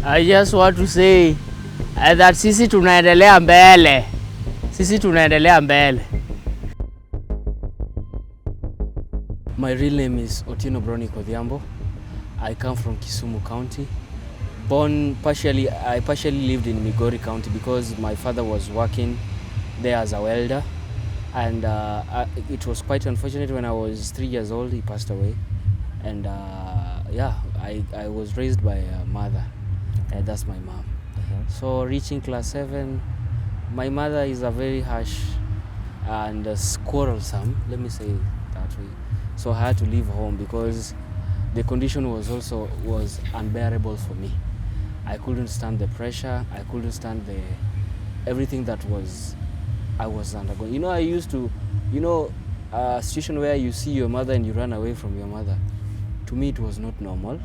I just want to say that sisi tunaendelea mbele. Sisi tunaendelea mbele. My real name is Bronik Odhiambo. I come from Kisumu County. I partially lived in Migori County because my father was working there as a welder, and it was quite unfortunate. When I was 3 years old, he passed away, and I was raised by a mother. That's my mom. So reaching class 7, my mother is a very harsh and quarrelsome, let me say it that way. So I had to leave home because the condition was unbearable for me. I couldn't stand the pressure. I couldn't stand everything that I was undergoing. I used to, a situation where you see your mother and you run away from your mother. To me, it was not normal.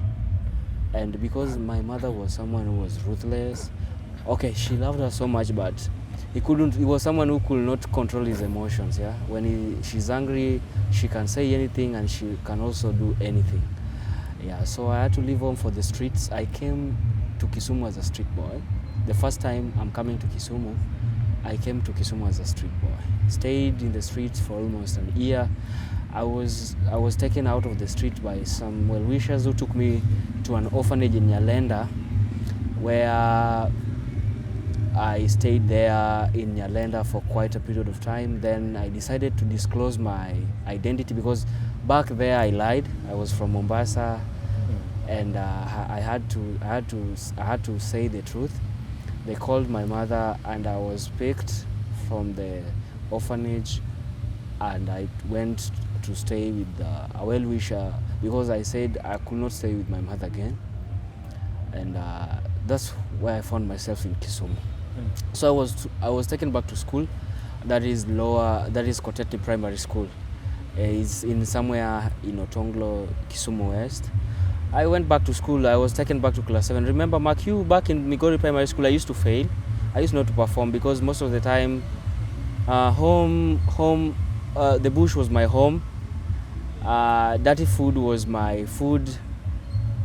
And because my mother was someone who was ruthless, okay, she loved her so much, but he was someone who could not control his emotions. Yeah, when she's angry, she can say anything and she can also do anything. Yeah, so I had to leave home for the streets. I came to Kisumu as a street boy. The first time I'm coming to Kisumu, I came to Kisumu as a street boy. Stayed in the streets for almost an year. I was taken out of the street by some well-wishers who took me to an orphanage in Nyalenda, where I stayed there in Nyalenda for quite a period of time. Then I decided to disclose my identity because back there I lied. I was from Mombasa, and I had to say the truth. They called my mother, and I was picked from the orphanage, and I went to stay with a well-wisher because I said I could not stay with my mother again, and that's where I found myself in Kisumu. So I was taken back to school. That is Koteti Primary School. It's in somewhere in Otonglo, Kisumu West. I went back to school. I was taken back to class 7. Remember, Mark, you back in Migori Primary School, I used to fail. I used not to perform because most of the time, the bush was my home. Dirty food was my food,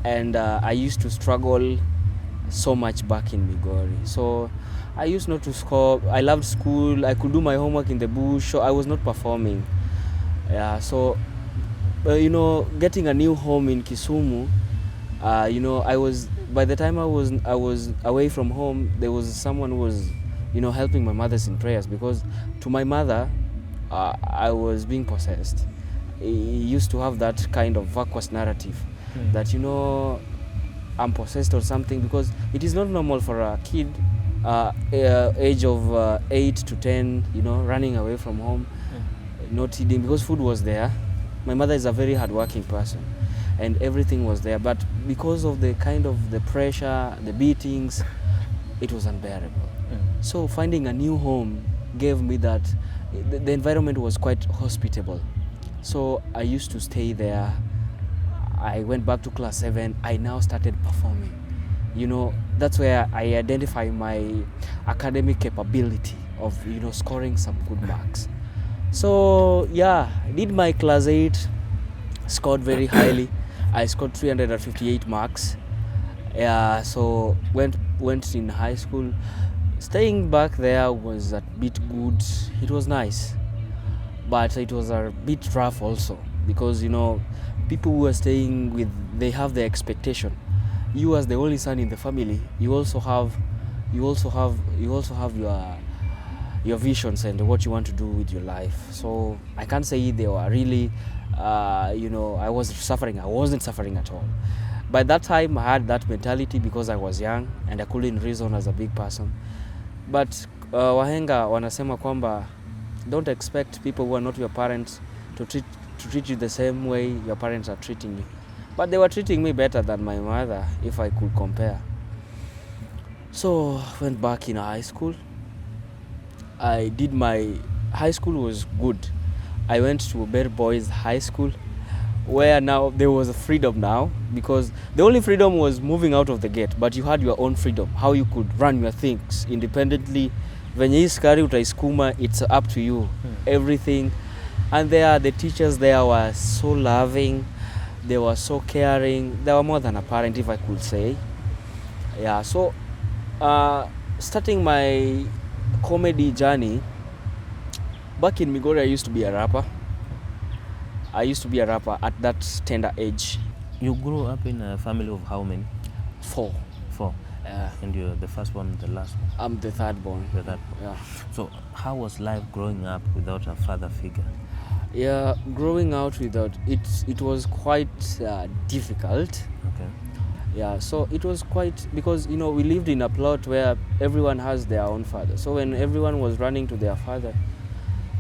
and I used to struggle so much back in Migori. So I used not to score. I loved school. I could do my homework in the bush, so I was not performing. Yeah, so getting a new home in Kisumu, by the time I was away from home, there was someone who was helping my mother in prayers, because to my mother I was being possessed. He used to have that kind of vacuous narrative that I'm possessed or something, because it is not normal for a kid age of 8 to 10 running away from home, not eating, because food was there. My mother is a very hardworking person, and everything was there, but because of the pressure, the beatings, it was unbearable. So finding a new home gave me that. The environment was quite hospitable, so I used to stay there. I went back to class 7. I now started performing. That's where I identify my academic capability of scoring some good marks. So yeah, I did my class 8, scored very highly. I scored 358 marks. Yeah, so went in high school. Staying back there was a bit good. It was nice, but it was a bit rough also, because people who are staying with, they have the expectation. You as the only son in the family, you also have your visions and what you want to do with your life. So I can't say they were really I was suffering. I wasn't suffering at all. By that time I had that mentality because I was young and I couldn't reason as a big person. But wahenga wanasema kwamba don't expect people who are not your parents to treat you the same way your parents are treating you. But they were treating me better than my mother, if I could compare. So I went back in high school. I did my high school was good. I went to Oburu Boys High School, where now there was a freedom now, because the only freedom was moving out of the gate, but you had your own freedom, how you could run your things independently. Venye hii skari utaiskuma, it's up to you, everything. And the teachers there were so loving, they were so caring, they were more than a parent, if I could say. Yeah, so starting my comedy journey, back in Migori, I used to be a rapper. I used to be a rapper at that tender age. You grew up in a family of how many? 4. 4. And you're the first one, the last one? I'm the third born. The third one. Yeah. So how was life growing up without a father figure? Yeah, growing out without it was quite difficult. Okay. Yeah, so it was quite, because we lived in a plot where everyone has their own father. So when everyone was running to their father,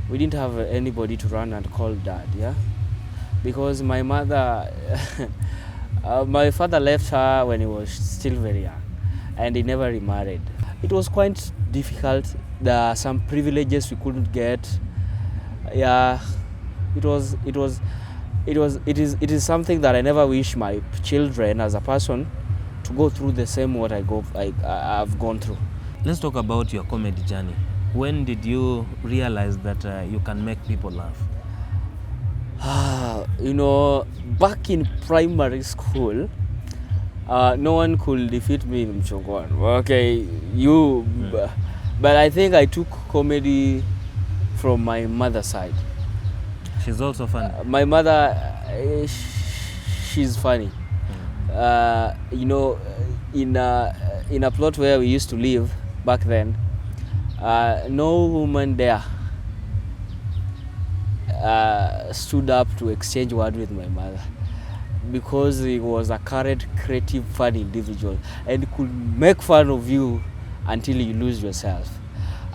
we didn't have anybody to run and call dad. Yeah, because my mother, my father left her when he was still very young, and he never remarried. It was quite difficult. There are some privileges we couldn't get. Yeah, it is something that I never wish my children as a person to go through the same what I've gone through. Let's talk about your comedy journey. When did you realize that you can make people laugh? Back in primary school, no one could defeat me in Mchongwan. Okay, but I think I took comedy from my mother's side. She's also funny. My mother, she's funny. In a plot where we used to live back then, no woman there stood up to exchange word with my mother, because he was a current, creative, fun individual and could make fun of you until you lose yourself.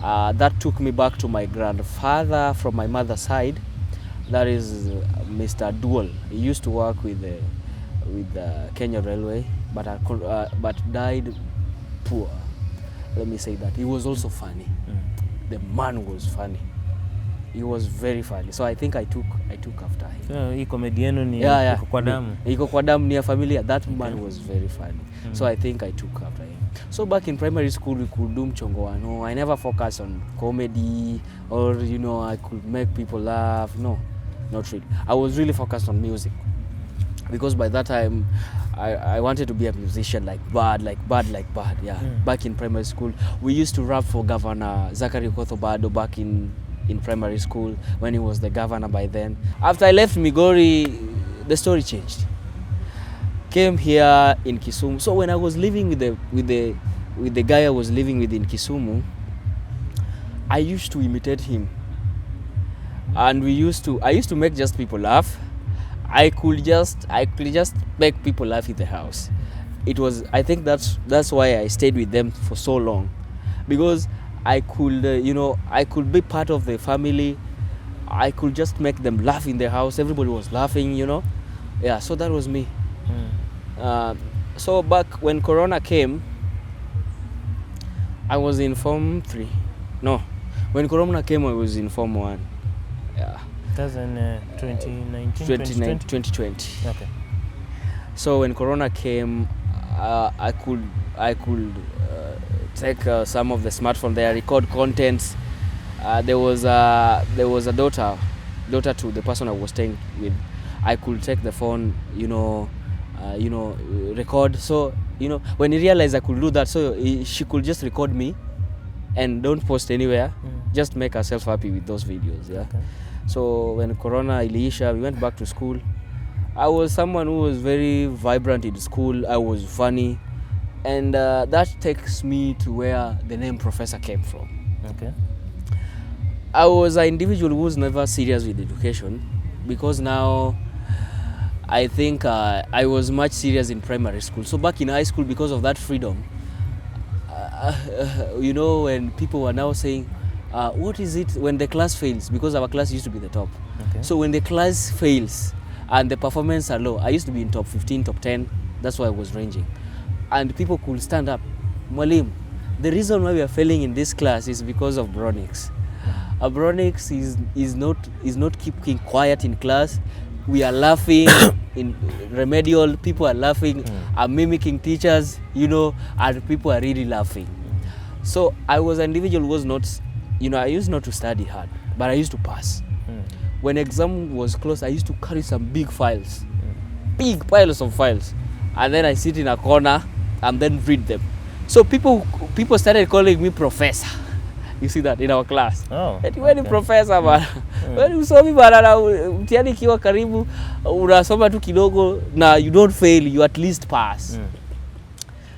That took me back to my grandfather from my mother's side. That is Mr. Aduol. He used to work with Kenya Railway, but died poor. Let me say that. He was also funny. The man was funny. He was very funny. So I think I took after him. Hii comedy yenu ni iko kwa damu. Iko kwa damu, ni ya familia. That man was very funny. So I think I took after him. So back in primary school, we could do mchongo. No, I never focused on comedy or I could make people laugh. No, not really. I was really focused on music, because by that time I wanted to be a musician like bad. Yeah. Back in primary school, we used to rap for Governor Zachary Kothobado back in primary school when he was the governor by then. After I left Migori, the story changed. Came here in Kisumu. So when I was living with the guy I was living with in Kisumu, I used to imitate him, and I used to make just people laugh. I could just make people laugh in the house. I think that's why I stayed with them for so long, because I could I could be part of the family. I could just make them laugh in the house. Everybody was laughing, Yeah, so that was me. So back when Corona came, I was in Form 3. No, when Corona came, I was in Form 1. Yeah. 2020. Okay. So when Corona came, I could take some of the smartphone there, record contents. There was a daughter to the person I was staying with. I could take the phone, record. So when he realized I could do that, so she could just record me and don't post anywhere. Just make herself happy with those videos. Yeah. Okay. So when Corona iliisha, we went back to school. I was someone who was very vibrant in school. I was funny, and that takes me to where the name Professor came from. Okay. I was an individual who was never serious with education, because now I think I was much serious in primary school. So back in high school, because of that freedom, when people were now saying, what is it when the class fails? Because our class used to be the top. Okay. So when the class fails and the performance are low, I used to be in top 15, top 10. That's why I was ranging. And people could stand up. Mwalim, the reason why we are failing in this class is because of Bronik. Bronik is not keeping quiet in class. We are laughing in remedial. People are laughing. I'm mimicking teachers, and people are really laughing. So I was an individual who was not, I used not to study hard, but I used to pass. When exam was close, I used to carry some big files, big piles of files, and then I sit in a corner and then read them. So people started calling me professor. You see that in our class. Oh. Wewe ni professor bana. Wewe usomi bana, na mtihani kiwa karibu unasoma tu kidogo na you don't fail, you at least pass.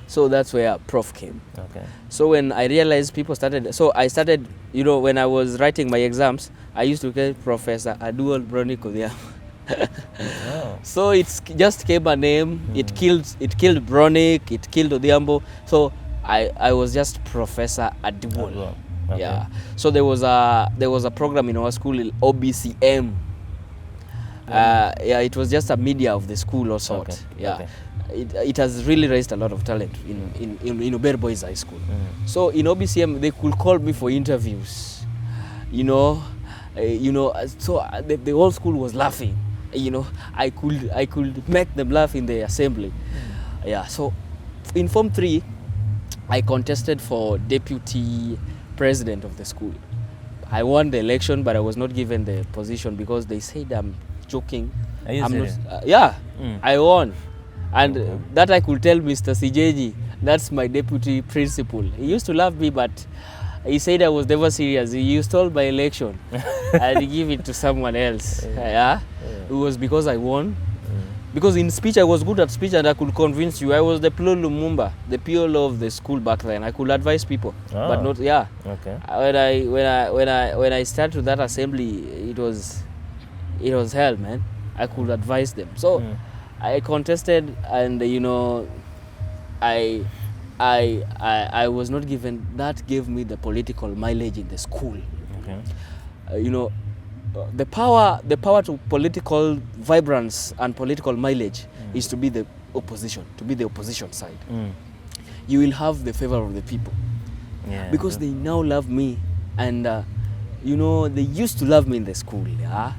So that's where Prof came. Okay. So when I realized people started, so I started, you know, when I was writing my exams, I used to get Professor Aduol Bronik Odhiambo. Oh. So it's just came a name. It killed Bronik, it killed Odhiambo. So I was just Professor Aduol. Okay. Yeah. So there was a program in our school, OBCM. Yeah, it was just a media of the school or sort. Okay. Yeah. Okay. It has really raised a lot of talent in Oburu Boys High School. So in OBCM they could call me for interviews, you know, so the whole school was laughing, you know. I could make them laugh in the assembly. Yeah. So in Form 3 I contested for deputy president of the school. I won the election, but I was not given the position because they said I'm joking. Are you serious? Yeah, I won. And that I could tell Mr. Sijeji, that's my deputy principal. He used to love me, but he said I was never serious. He stole my election and give it to someone else. Yeah. It was because I won. Because in speech, I was good at speech and I could convince you. I was the Plo Lumumba, the PO of the school back then. I could advise people, but not, yeah. Okay. When I started to that assembly, it was hell, man. I could advise them. So I contested, and you know, I was not given. That gave me the political mileage in the school. Okay. You know, the power to political vibrance and political mileage is to be the opposition, to be the opposition side. You will have the favor of the people, because they now love me, and you know, they used to love me in the school. Yeah.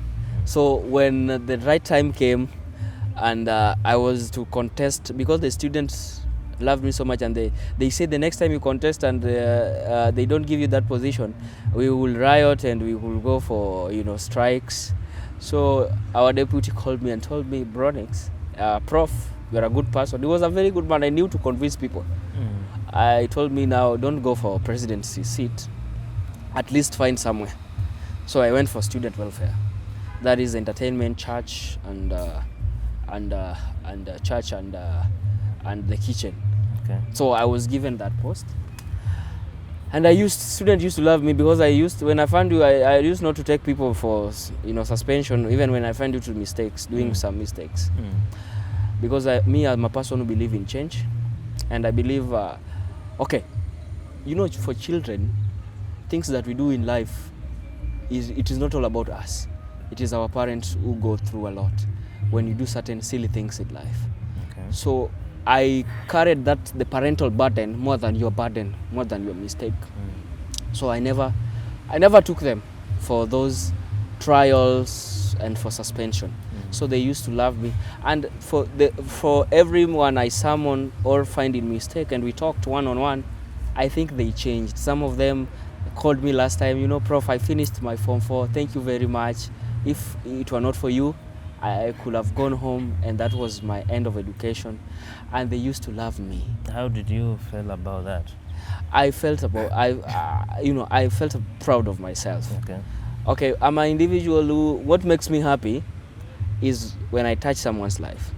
So when the right time came, and I was to contest, because the students loved me so much, and they said the next time you contest and they don't give you that position, we will riot and we will go for, you know, strikes. So our deputy called me and told me, Bronik, Prof, you're a good person. He was a very good man. I knew to convince people. I told me, now don't go for presidency seat, at least find somewhere. So I went for student welfare. That is entertainment, church, and church and the kitchen. Okay. So I was given that post, and students used to love me because when I found you, I used not to take people for, you know, suspension, even when I find you to mistakes, doing some mistakes, because I'm a person who believe in change, and I believe, okay, you know, for children, things that we do in life it is not all about us. It is our parents who go through a lot when you do certain silly things in life. Okay. So I carried the parental burden more than your burden, more than your mistake. So I never took them for those trials and for suspension. So they used to love me, and for everyone I summon or find in mistake and we talked one-on-one, I think they changed. Some of them called me last time, you know, Prof, I finished my Form 4, thank you very much. If it were not for you, I could have gone home, and that was my end of education. And they used to love me. How did you feel about that? I felt proud of myself. Okay, I'm an individual who, what makes me happy is when I touch someone's life.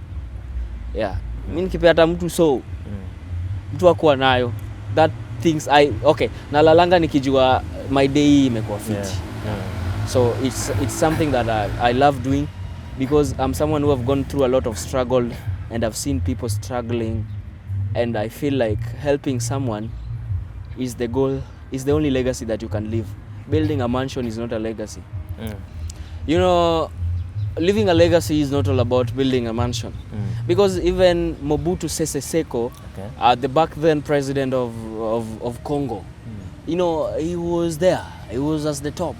Yeah. Mimi nikipata mtu mtu akuwa nayo, that things nalalanga nikijua my day imekuwa fit. So it's something that I love doing, because I'm someone who have gone through a lot of struggle, and I've seen people struggling, and I feel like helping someone is the goal, is the only legacy that you can leave. Building a mansion is not a legacy. You know, living a legacy is not all about building a mansion. Because even Mobutu Sese Seko, the back then president of Congo, you know, he was there. He was at the top.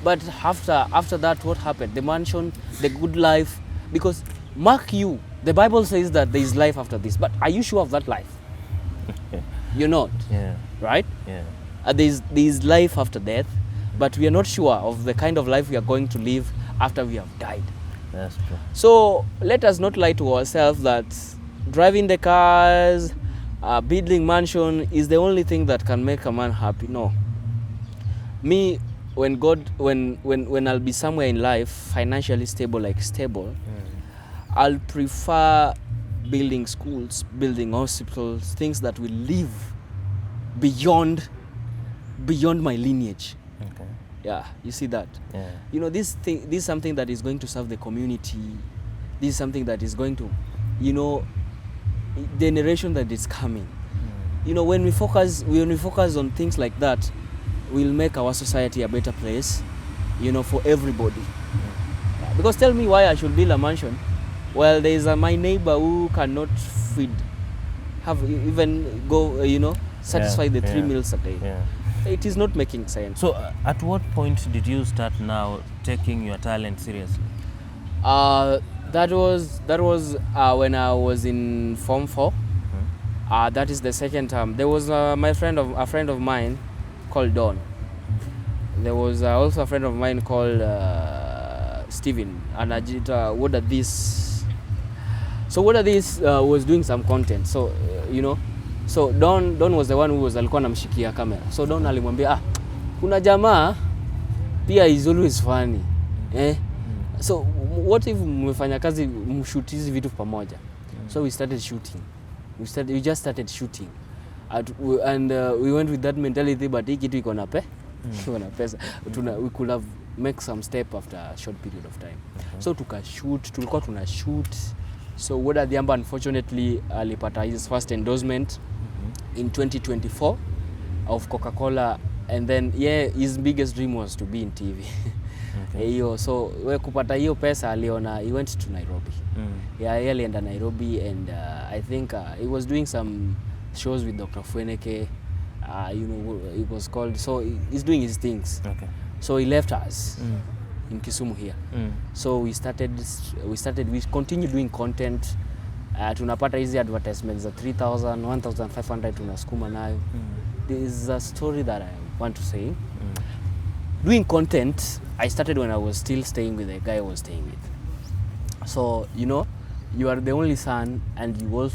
But after that, what happened? The mansion, the good life. Because mark you, the Bible says that there is life after this. But are you sure of that life? You're not. Right? There is life after death, but we are not sure of the kind of life we are going to live after we have died. That's true. So let us not lie to ourselves that driving the cars, building mansion is the only thing that can make a man happy. No. Me, when I'll be somewhere in life, financially stable, I'll prefer building schools, building hospitals, things that will live beyond my lineage. Okay. Yeah, you see that? Yeah. You know, this is something that is going to serve the community. This is something that is going to, you know, the generation that is coming. You know, when we focus on things like that, we'll make our society a better place, you know, for everybody. Yeah. Because tell me why I should build a mansion. Well, there is my neighbor who cannot satisfy the 3 meals a day. Yeah. It is not making sense. So, at what point did you start now taking your talent seriously? That was when I was in Form 4. That is the second term. There was a friend of mine called Don. There was also a friend of mine called Steven. And What Are These? So What Are These was doing some content. So so Don was the one who was alikuwa anamshikia camera. So Don alimwambia kuna jamaa pia is always funny. So what if mmefanya kazi mshoot hizi vitu pamoja? So we started shooting. We just started shooting. And we went with that mentality, but hii kitu iko na pesa. We could have make some step after a short period of time. So tulikuwa tuna shoot. So Oburu Ogianga unfortunately alipata his first endorsement in 2024 of Coca-Cola, and then his biggest dream was to be in TV. So we kupata hiyo pesa aliona, he went to Nairobi. Alienda Nairobi, and I think he was doing some shows with Dr. Fweneke. It was called, so he's doing his things. Okay. So he left us in Kisumu here. So we continued doing content. Tunapata hizi advertisements za 3,000, 1,500 tunasukuma nayo. There is a story that I want to say. Doing content, I started when I was still staying with the guy I was staying with. So, you are the only son, and you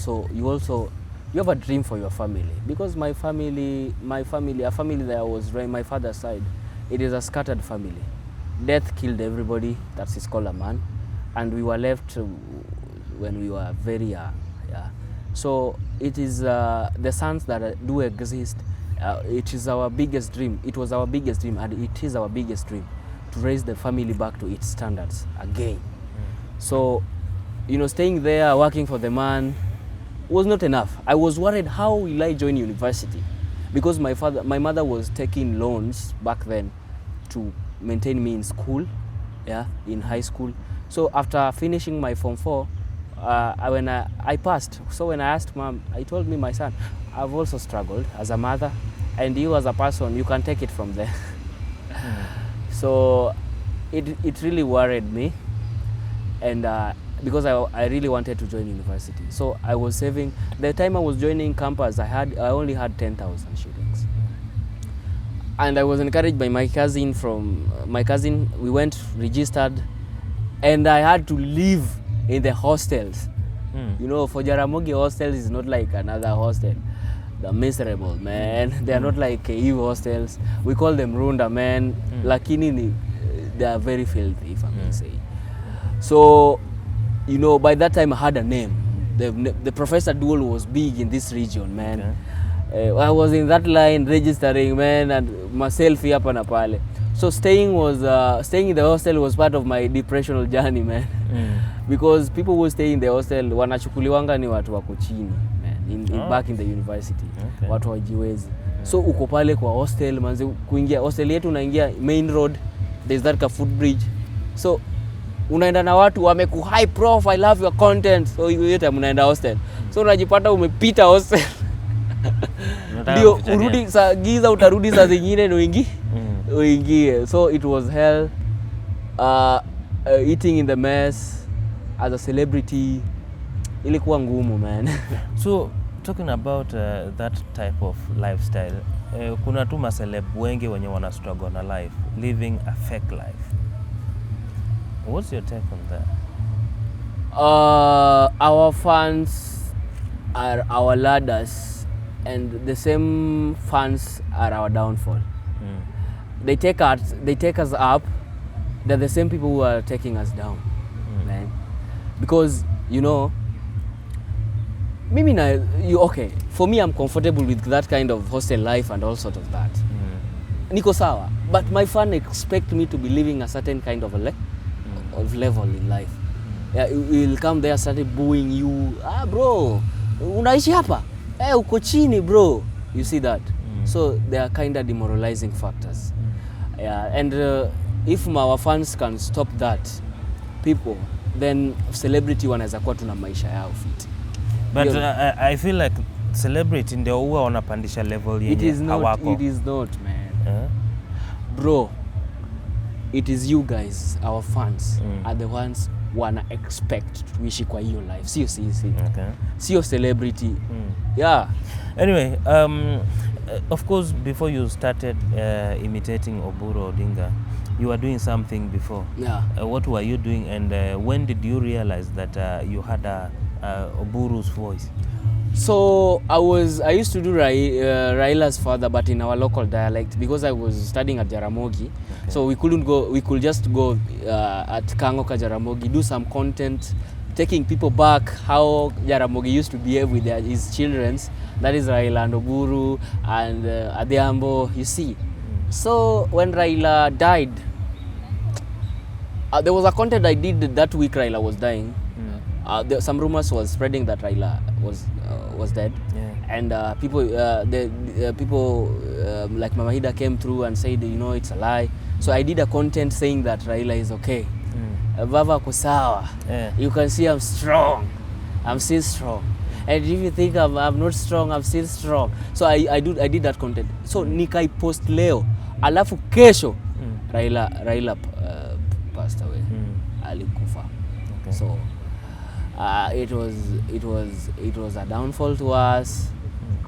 have a dream for your family. Because my family, a family that I was raised, my father's side, it is a scattered family. Death killed everybody, that's his called a man. And we were left when we were very young. Yeah. So it is the sons that do exist. It is our biggest dream. It was our biggest dream, and it is our biggest dream to raise the family back to its standards again. So, staying there, working for the man was not enough. I was worried, how will I join university? Because my mother was taking loans back then to maintain me in school, in high school. So after finishing my Form 4, when I passed. So when I asked Mom, I told me, my son, I've also struggled as a mother, and you as a person, you can take it from there. So it really worried me, and because I really wanted to join university. So I was saving. The time I was joining campus, I only had 10,000 shillings. And I was encouraged by my cousin. We went, registered, and I had to live in the hostels. For Jaramogi, hostels is not like another hostel. They're miserable, man. They are not like KU hostels. We call them Runda, man. Lakini, they are very filthy, if I may say. So, by that time I had a name. The Professor Aduol was big in this region, man. I was in that line registering, man, and myself hapa na pale. So staying in the hostel was part of my depressional journey, man. Because people who stay in the hostel wanachukuliwanga ni watu wako chini, man, back in the university. Watu wajiwezi. So uko pale kwa hostel, manze, kuingia hostel yetu unaingia main road, there's that footbridge. So unaenda na watu wameku, hi prof, I love your content. So yote mnaenda hostel. So unajipata umepita hostel. Ndio urudi saa giza, utarudi saa zingine uingie. So it was hell. Eating in the mess as a celebrity ilikuwa ngumu, man. So talking about that type of lifestyle, kuna tu maceleb wengi wenye wana struggle na life, living a fake life. What's your take on that? Our fans are our ladders and the same fans are our downfall. They take us up. They're the same people who are taking us down, man. Because you know, okay. For me, I'm comfortable with that kind of hostel life and all sort of that. Niko sawa, but my fan expect me to be living a certain kind of level in life. Yeah, you'll come there, start booing you. Bro, unaishi hapa? Uko chini, bro. You see that? So they are kind of demoralizing factors. Yeah, and if our fans can stop that, people, then celebrity wanaweza kuwa tuna maisha yao fit. But I feel like celebrity ndio huwa wanapandisha level yenye hawako. It is not, man. Bro, it is you guys, our fans, are the ones wana expect tuishi kwa hiyo life. Sio sisi. Okay. Sio celebrity. Yeah. Anyway, of course, before you started imitating Oburu Odinga, you were doing something before. Yeah. What were you doing, and when did you realize that you had Oburu's voice? So I used to do Raila's father, but in our local dialect, because I was studying at Jaramogi. Okay. So we could just go at Kangoka Jaramogi, do some content, taking people back how Jaramogi used to behave with his children. That is Raila and Oburu and Odhiambo, you see. So when Raila died, there was a content I did that week Raila was dying. Some rumors was spreading that Raila was dead. Yeah. And people like Mama Hida came through and said, you know, it's a lie. So I did a content saying that Raila is okay. Vava kusawa. Yeah. You can see I'm strong. I'm still strong. And if you think I'm not strong, I'm still strong. So I did that content. So nikai post leo. Alafu kesho Raila passed away. Alikufa. Okay. So it was a downfall to us.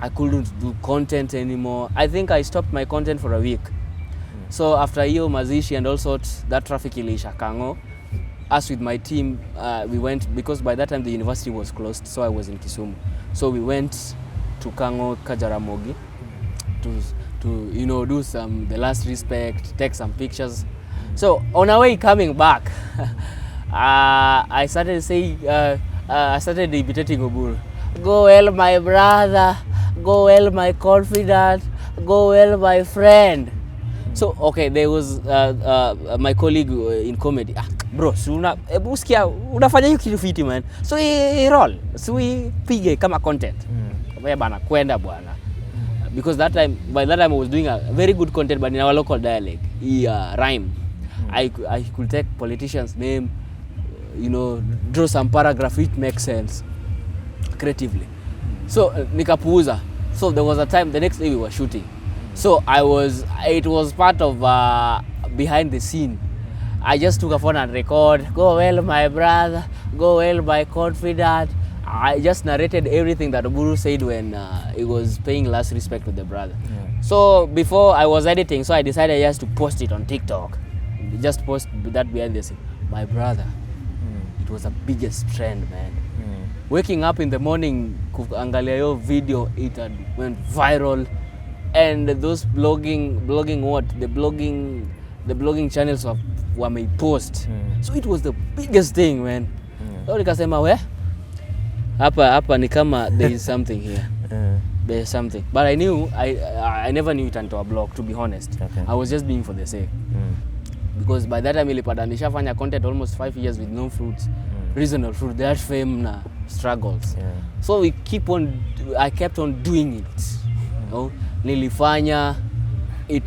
I couldn't do content anymore. I think I stopped my content for a week. So after hiyo mazishi and all sorts, that traffic ilisha Kango. Us with my team, we went, because by that time the university was closed, so I was in Kisumu. So we went to Kango Jaramogi to you know, do the last respect, take some pictures. So on our way coming back, I started saying, I started imitating Oburu. Go well, my brother. Go well, my confidant. Go well, my friend. So okay, there was my colleague in comedy. Bro, usikia unafanya hiyo kitu fiti, man. So roll. So we pige kama content. Wewe bana kwenda bwana. Because by that time I was doing a very good content, but in our local dialect, rhyme. I could take politicians' name, you know, draw some paragraph which makes sense creatively. So nikapuuza. So there was a time, the next day we were shooting. So it was part of behind the scene. I just took a phone and record, go well, my brother, go well, my confidant. I just narrated everything that Oburu said when he was paying last respect to the brother. Yeah. So before I was editing, so I decided just to post it on TikTok. Just post that behind the scene. My brother, it was the biggest trend, man. Waking up in the morning, kuangalia yo video, it had went viral. And those blogging channels were made post. So it was the biggest thing, man. So nikasema hapa ni kama there is something here. There is something. But I never knew it until a blog, to be honest. Okay. I was just being for the sake. Because by that time nilipata nishafanya content almost 5 years with no fruits. Reasonable fruit, that fame na struggles. Yeah. So I kept on doing it. You know? Nilifanya it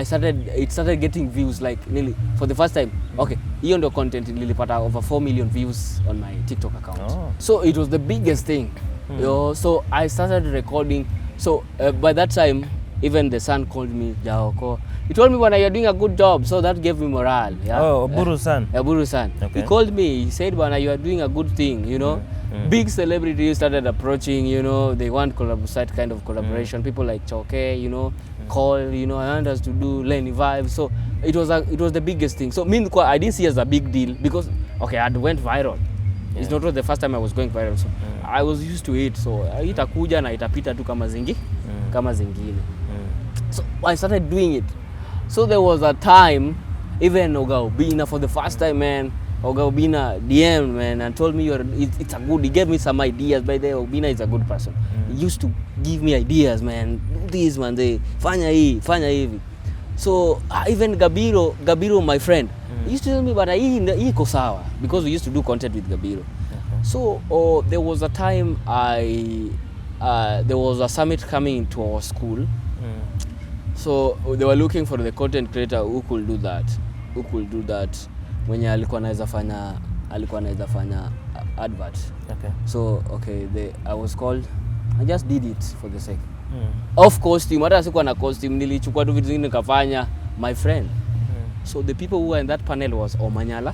started getting views, like nearly for the first time. Okay, hiyo ndio content nilipata over 4 million views on my TikTok account. So it was the biggest thing. You know, so I started recording. So by that time, even the son called me Jaoko. He told me, when you're doing a good job, so that gave me morale. Yeah? Oh, Oburu's son. Oburu's son. Okay. He called me. He said, "Bwana, you are doing a good thing." You know, big celebrities started approaching. You know, they want side kind of collaboration. People like Choke, you know, call. You know, I want us to do Lenny Vibe. So it was the biggest thing. So I didn't see it as a big deal because okay, I went viral. Yeah. It's not the first time I was going viral. So I was used to it, so itakuja na itapita tu kama zingine. So I started doing it. So there was a time, even Oga Obina, for the first time, man, Oga Obina DM, man, and told me it's a good. He gave me some ideas. By the way, Obina is a good person. He used to give me ideas, man. Do this, man. They fanya hivi. So even Gabiro, my friend, he used to tell me, but hii iko sawa, because we used to do content with Gabiro. So there was a time there was a summit coming into our school. So they were looking for the content creator who could do that. Mwenye alikuwa anaweza fanya advert. Okay. So I was called. I just did it for the sake of costume. Hata sikuwa na costume, nilichukua tu vitu zingine nikafanya, my friend. So the people who were in that panel was Omanyala,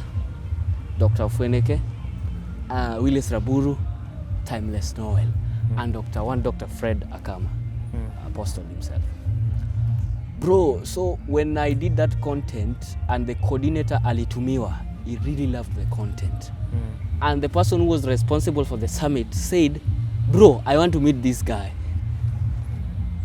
Dr. Fweneke, Willis Raburu, Timeless Noel, and Dr. Fred Akama, Apostle himself. Bro, so when I did that content and the coordinator alitumiwa, he really loved the content. And the person who was responsible for the summit said, bro, I want to meet this guy.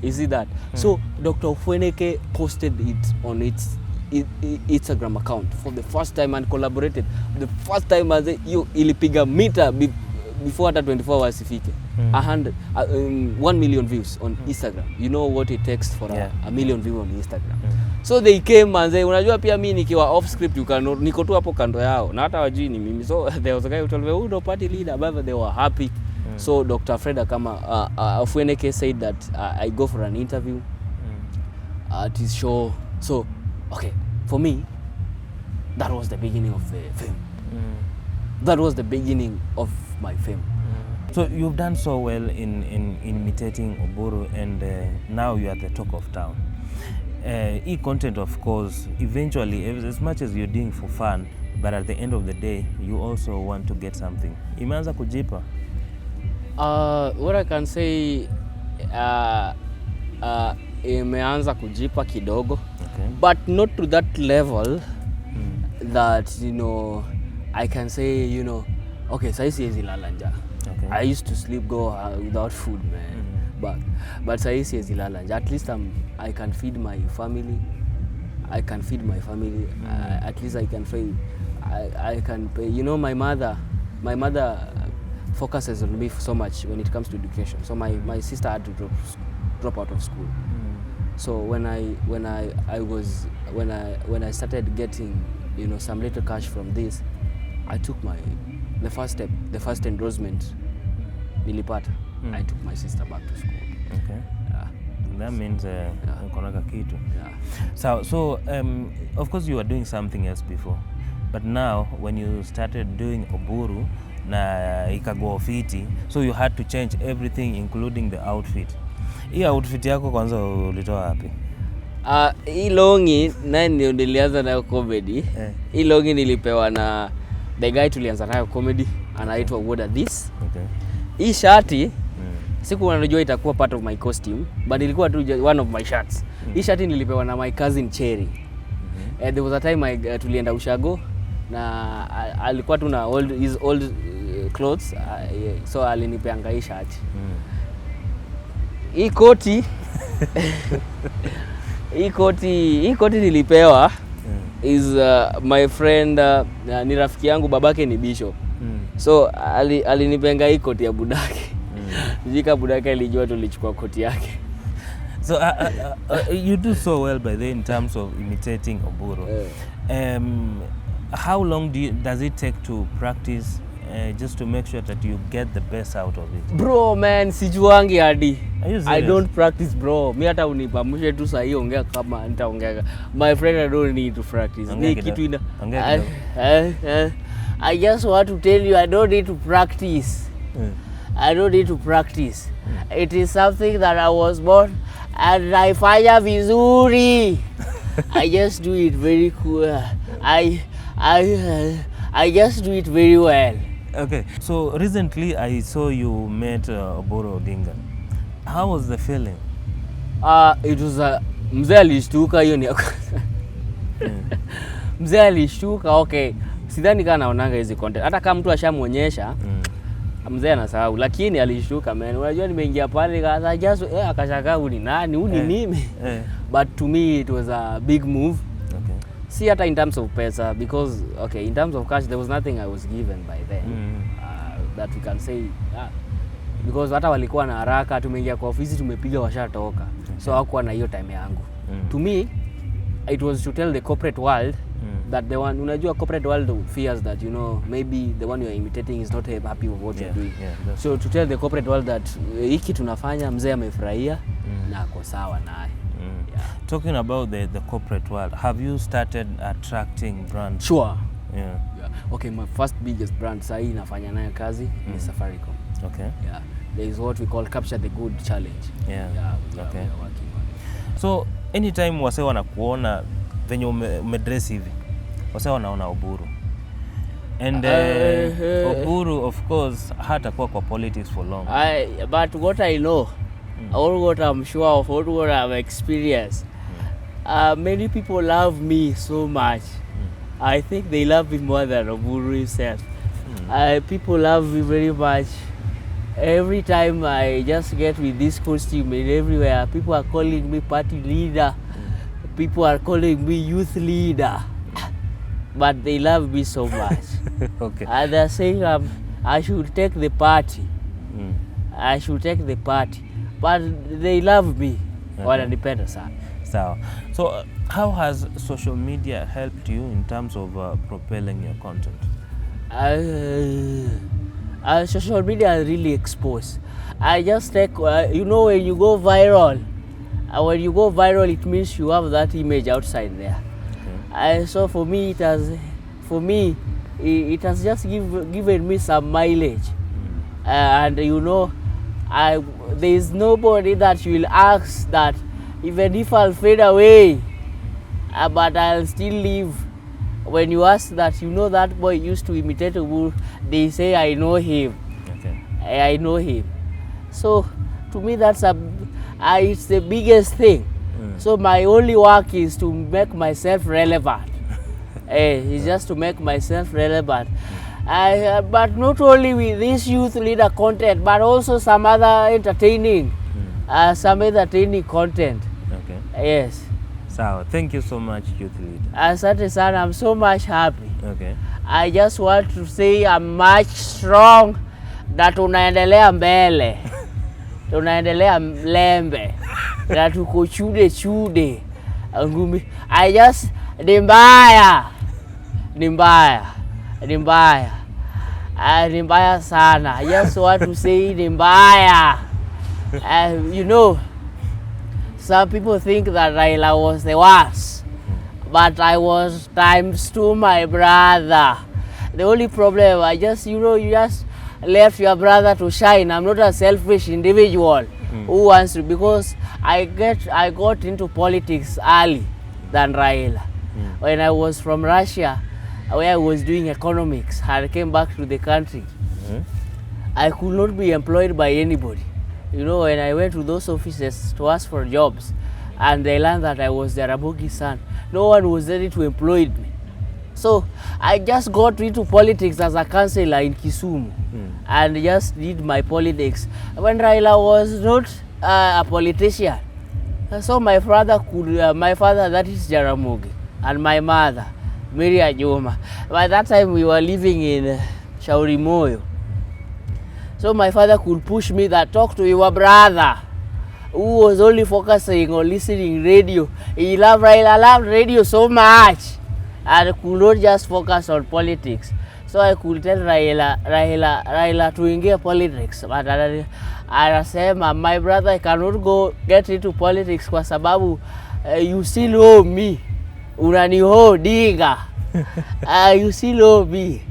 You see that? So Dr. Fweneke posted it on its Instagram account for the first time and collaborated. The first time ilipiga mita before hata 24 hours ifike. 1 million views on Instagram. You know what it takes for a million views on Instagram. So they came and say, unajua pia mimi nikiwa off script niko tu hapo kando yao na hata wajui ni mimi. So there was a guy who told me, who the party leader, but they were happy. So Dr. Fred Akama Fweneke said that I go for an interview at his show. So for me, that was the beginning of the fame. That was the beginning of my fame. So you've done so well in imitating Oburu, and now you are the talk of town. E-content, of course, eventually, as much as you're doing for fun, but at the end of the day, you also want to get something. Imeanza kujipa? What I can say, imeanza kujipa kidogo, but not to that level that, I can say, saisi siwezi lala njaa. I used to go without food, man. But saisi siwezi lala njaa. At least I can feed my family. At least I can feed. I can pay. My mother focuses on me so much when it comes to education. So my sister had to drop out of school. So when I started getting some little cash from this, I took the first step, the first endorsement nilipata. I took my sister back to school. Okay. That means ukonaka kitu. So of course you were doing something else before, but now when you started doing Oburu na ikago fiti, so you had to change everything including the outfit. Hii outfit yako kwanza ulitoa wapi? Hii longi nani nilianza nayo comedy. Hii longi nilipewa na the guy tulianza nayo comedy, anaitwa What Are This. Hii shati siku unajua itakuwa part of my costume, but ilikuwa tu one of my shirts. Hii shati nilipewa na my cousin Cherry. There was a time tulienda Ushago na alikuwa tu na his old clothes, so alinipeanga hii shati. Hii koti hii koti nilipewa is my friend, ni rafiki yangu, babake ni bishop. So alinipenga hii koti ya budake. Jika budake alijua tulichukua koti yake. So you do so well by the in terms of imitating Oburu. How long does it take to practice just to make sure that you get the best out of it? Bro, man, sijuangi hadi. I don't practice, bro. Mi hata unipamushe tu saa hii ongea kama nitaongea. My friend, I don't need to practice. Ni kitu ina. I just want to tell you, I don't need to practice. I don't need to practice. It is something that I was born and naifanya vizuri. I just do it very cool. I just do it very well. Okay. So recently I saw you met Oburu Odinga. How was the feeling? It was mzee alishtuka, hiyo ni mzee alishtuka. Okay, sidhani kama naonanga hizi content. Hata kama mtu ashamuonyesha, mzee anasahau, lakini alishtuka man. Unajua nimeingia pale kaza just akashangaa ni nani, ni mimi. But to me it was a big move. Okay. See hata in terms of pesa, because okay, in terms of cash there was nothing I was given by then. That we can say because hata walikuwa na haraka, tumeingia kwa ofisi tumepiga washatoka. So hakuwa na hiyo time yangu. To me it was to tell the corporate world that the one, unajua corporate world fears that, you know, maybe the one you are imitating is not happy with what you're doing. So to tell the corporate world that hiki tunafanya mzee amefurahia na ako sawa naye. Talking about the corporate world, have you started attracting brands? Sure. Yeah. Okay, my first biggest brand sahi nafanya nayo kazi ni Safaricom. Okay. Yeah. There is what we call Capture the Good challenge. Yeah. We Okay. are working on it. So anytime wase wanakuona venye umedress hivi, wase wanaona Oburu. And Oburu of course hatakuwa kwa politics for long. But what I know, or what I'm sure of, or what I've experienced, many people love me so much. I think they love me more than Oburu himself. People love me very much. Every time I just get with this costume and everywhere, people are calling me party leader. People are calling me youth leader. But they love me so much. Okay. And they're saying I should take the party. I should take the party. But they love me. Wananipenda sana. Sawa. So how has social media helped you in terms of propelling your content? Social media is really exposed. I just take, you know, when you go viral, it means you have that image outside there. Okay. So for me, it has just given me some mileage. And you know, there is nobody that will ask that even if I'll fade away, but I'll still live. When you ask that, you know, that boy used to imitate Oburu, they say I know him. Okay. I know him. So to me that's it's the biggest thing. So my only work is to make myself relevant. It's just to make myself relevant. But not only with this youth leader content, but also some other entertaining content. Okay. Yes. So thank you so much, youth leader. Asante sana, I'm so much happy. Okay. I just want to say I'm much strong, na tunaendelea mbele. Tunaendelea mlembe. Na tuko chude. Ngumi. I just ni mbaya sana. I just want to say ni mbaya. You know, some people think that Raila was the worst, but I was ×2 my brother. The only problem, you just left your brother to shine. I'm not a selfish individual who wants to, because I got into politics early than Raila. When I was from Russia, where I was doing economics, I came back to the country. I could not be employed by anybody. You know, when I went to those offices to ask for jobs, and they learned that I was the Rabogi's son, no one was ready to employ me. So I just got into politics as a councillor in Kisumu, and just did my politics. When Raila was not a politician, so my father, that is Jaramogi, and my mother, Mary Ajoma. By that time we were living in Shauri Moyo. So my father could push me that talk to your brother, who was only focusing on listening radio. He loved radio so much, and could not just focus on politics. So I could tell Raila to engage politics. But anasema, my brother, I cannot go get into politics kwa sababu you still owe me. Unaniho Odinga. You still owe me.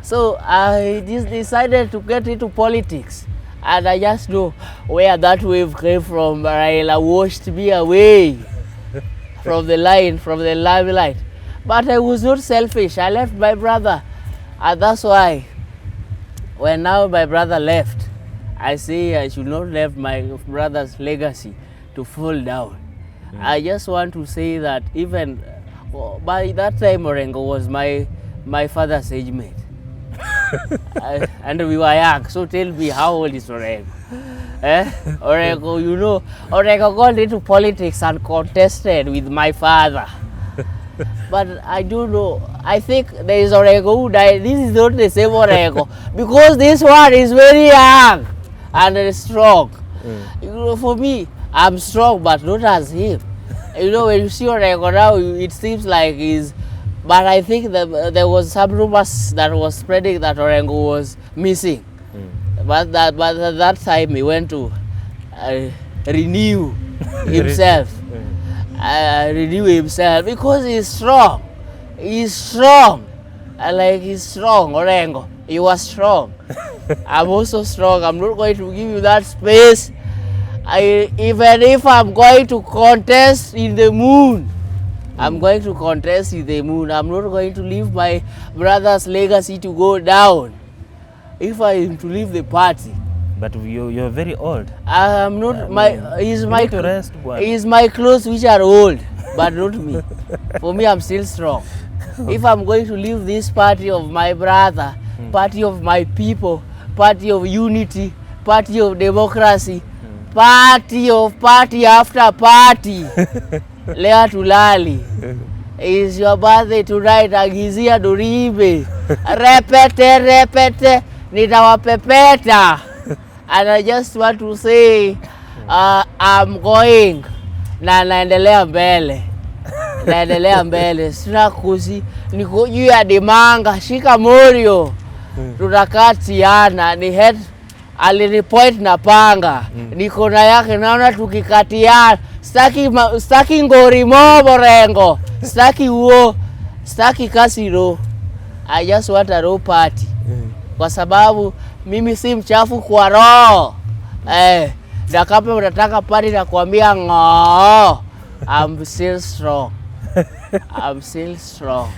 So I just decided to get into politics, and I just know where that wave came from. Raila washed me away from the limelight. But I was not selfish. I left my brother, and that's why when now my brother left, I say I should not let my brother's legacy to fall down. I just want to say that even by that time Orengo was my father's age mate. And we were young. So tell me, how old is Orengo? Orengo, you know, Orengo got into politics and contested with my father. But I don't know. I think there is Orengo who died. This is not the same Orengo. Because this one is very young and strong. You know, for me, I'm strong, but not as him. You know, when you see Orengo now, it seems like he's... But I think that there was some rumors that was spreading that Orengo was missing. But at that time he went to renew himself. Renew himself because he's strong. He's strong. He's strong, Orengo. He was strong. I'm also strong. I'm not going to give you that space. Even if I'm going to contest in the moon, I'm going to contest in the moon. I'm not going to leave my brother's legacy to go down if I am to leave the party. But you're very old. I'm not he's my clothes which are old, but not me. For me, I'm still strong. If I'm going to leave this party of my brother, party of my people, party of unity, party of democracy, party after party, Lea Tulali. Is your birthday tonight? Agizia Duribe. Repete, nitawapepeta. And I just want to say, I'm going. Na naendelea mbele. Naendelea mbele. Sina kusi. Niko juu ya dimanga. Shika morio. Tutakatiana. Ni head. Alinipoint na panga. Niko na yake naona tukikatiana. Staki ngori mo Orengo. Staki uo. Staki kasiro. I just want a raw party. Kwa sababu mimi si mchafu kwa roho. Na kama unataka party na kuambia ngoo. I'm still strong. I'm still strong.